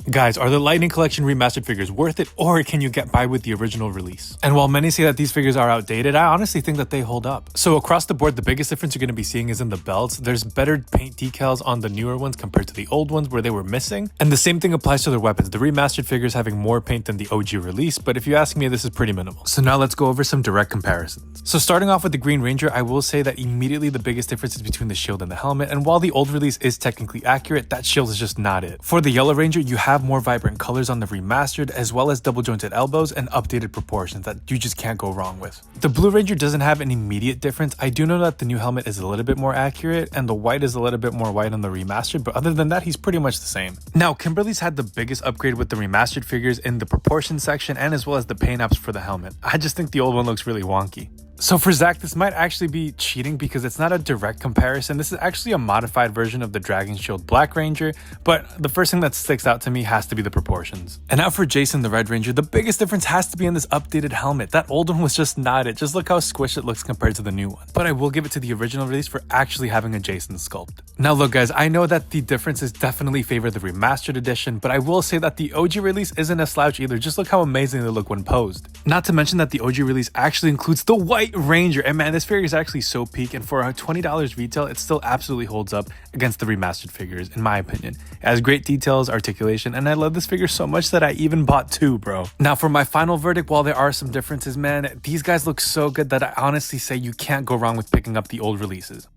Guys, are the Lightning Collection Remastered figures worth it, or can you get by with the original release? And while many say that these figures are outdated, I honestly think that they hold up. So across the board, the biggest difference you're going to be seeing is in the belts. There's better paint decals on the newer ones compared to the old ones where they were missing. And the same thing applies to their weapons. The remastered figures having more paint than the OG release, but if you ask me, this is pretty minimal. So now let's go over some direct comparisons. So starting off with the Green Ranger, I will say that immediately the biggest difference is between the shield and the helmet. And while the old release is technically accurate, that shield is just not it. For the Yellow Ranger, you have more vibrant colors on the remastered, as well as double jointed elbows and updated proportions that you just can't go wrong with. The Blue Ranger doesn't have an immediate difference. I do know that the new helmet is a little bit more accurate and the white is a little bit more white on the remastered, but other than that, he's pretty much the same. Now, Kimberly's had the biggest upgrade with the remastered figures in the proportion section and as well as the paint apps for the helmet. I just think the old one looks really wonky. So for Zach, this might actually be cheating because it's not a direct comparison. This is actually a modified version of the Dragon Shield Black Ranger, but the first thing that sticks out to me has to be the proportions. And now for Jason, the Red Ranger, the biggest difference has to be in this updated helmet. That old one was just not it. Just look how squished it looks compared to the new one. But I will give it to the original release for actually having a Jason sculpt. Now look guys, I know that the differences definitely favor the remastered edition, but I will say that the OG release isn't a slouch either. Just look how amazing they look when posed. Not to mention that the OG release actually includes the White Ranger, and man, this figure is actually so peak, and for a $20 retail, it still absolutely holds up against the remastered figures, in my opinion. It has great details, articulation, and I love this figure so much that I even bought two, bro. Now for my final verdict, while there are some differences, man, these guys look so good that I honestly say you can't go wrong with picking up the old releases.